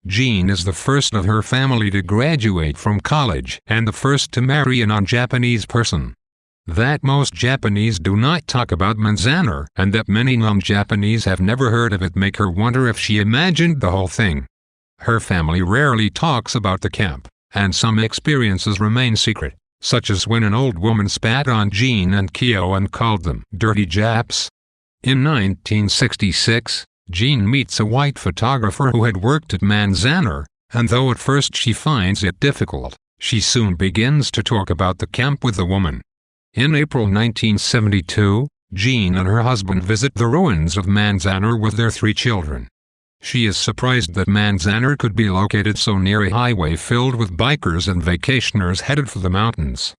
Jean is the first of her family to graduate from college and the first to marry a non-Japanese person. That most Japanese do not talk about Manzanar and that many non-Japanese have never heard of it make her wonder if she imagined the whole thing. Her family rarely talks about the camp, and some experiences remain secret, such as when an old woman spat on Jean and Kyo and called them dirty Japs. In 1966, Jean meets a white photographer who had worked at Manzanar, and though at first she finds it difficult, she soon begins to talk about the camp with the woman. In April 1972, Jean and her husband visit the ruins of Manzanar with their 3 children. She is surprised that Manzanar could be located so near a highway filled with bikers and vacationers headed for the mountains.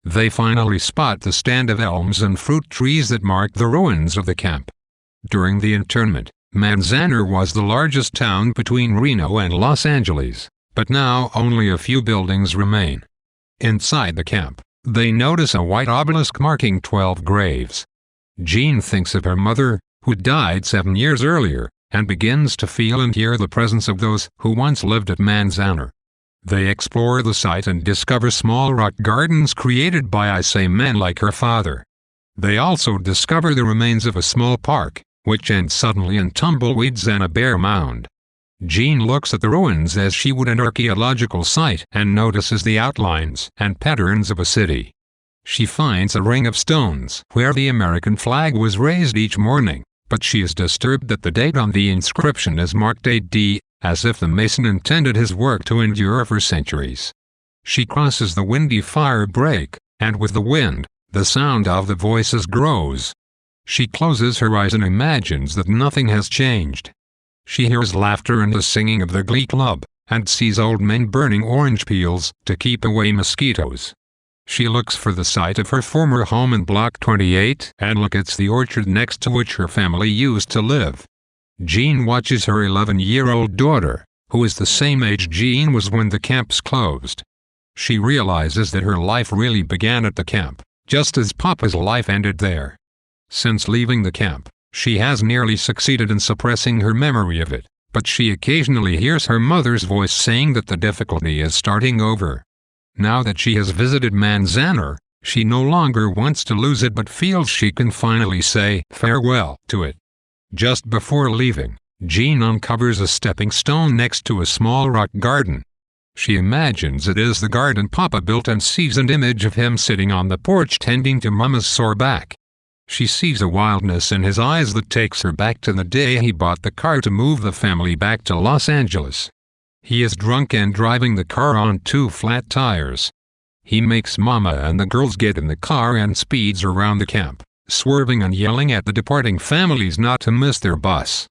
They finally spot the stand of elms and fruit trees that mark the ruins of the camp. During the internment, Manzanar was the largest town between Reno and Los Angeles, but now only a few buildings remain. Inside the camp, they notice a white obelisk marking 12 graves. Jean thinks of her mother, who died 7 years earlier, and begins to feel and hear the presence of those who once lived at Manzanar. They explore the site and discover small rock gardens created by men like her father. They also discover the remains of a small park, which ends suddenly in tumbleweeds and a bare mound. Jean looks at the ruins as she would an archaeological site and notices the outlines and patterns of a city. She finds a ring of stones where the American flag was raised each morning, but she is disturbed that the date on the inscription is marked AD, as if the mason intended his work to endure for centuries. She crosses the windy fire break, and with the wind, the sound of the voices grows. She closes her eyes and imagines that nothing has changed. She hears laughter and the singing of the Glee Club, and sees old men burning orange peels to keep away mosquitoes. She looks for the site of her former home in Block 28 and looks at the orchard next to which her family used to live. Jean watches her 11-year-old daughter, who is the same age Jean was when the camps closed. She realizes that her life really began at the camp, just as Papa's life ended there. Since leaving the camp, she has nearly succeeded in suppressing her memory of it, but she occasionally hears her mother's voice saying that the difficulty is starting over. Now that she has visited Manzanar, she no longer wants to lose it but feels she can finally say farewell to it. Just before leaving, Jean uncovers a stepping stone next to a small rock garden. She imagines it is the garden Papa built and sees an image of him sitting on the porch tending to Mama's sore back. She sees a wildness in his eyes that takes her back to the day he bought the car to move the family back to Los Angeles. He is drunk and driving the car on 2 flat tires. He makes Mama and the girls get in the car and speeds around the camp, swerving and yelling at the departing families not to miss their bus.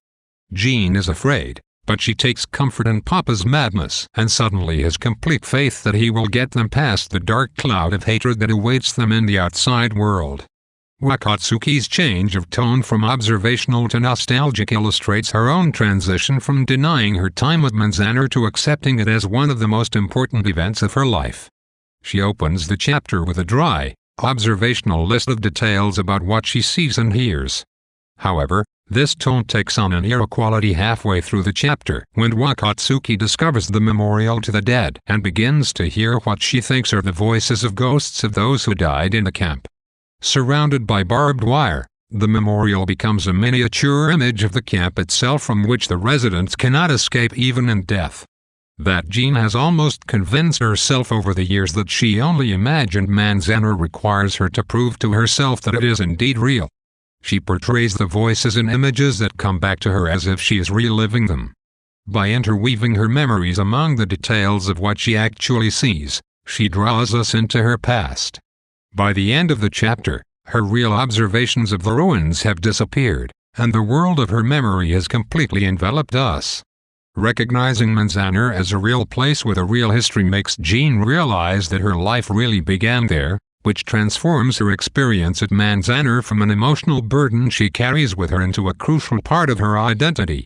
Jean is afraid, but she takes comfort in Papa's madness and suddenly has complete faith that he will get them past the dark cloud of hatred that awaits them in the outside world. Wakatsuki's change of tone from observational to nostalgic illustrates her own transition from denying her time with Manzanar to accepting it as one of the most important events of her life. She opens the chapter with a dry, observational list of details about what she sees and hears. However, this tone takes on an eerie quality halfway through the chapter when Wakatsuki discovers the memorial to the dead and begins to hear what she thinks are the voices of ghosts of those who died in the camp. Surrounded by barbed wire, the memorial becomes a miniature image of the camp itself from which the residents cannot escape even in death. That Jean has almost convinced herself over the years that she only imagined Manzanar requires her to prove to herself that it is indeed real. She portrays the voices in images that come back to her as if she is reliving them. By interweaving her memories among the details of what she actually sees, she draws us into her past. By the end of the chapter, her real observations of the ruins have disappeared, and the world of her memory has completely enveloped us. Recognizing Manzanar as a real place with a real history makes Jean realize that her life really began there, which transforms her experience at Manzanar from an emotional burden she carries with her into a crucial part of her identity.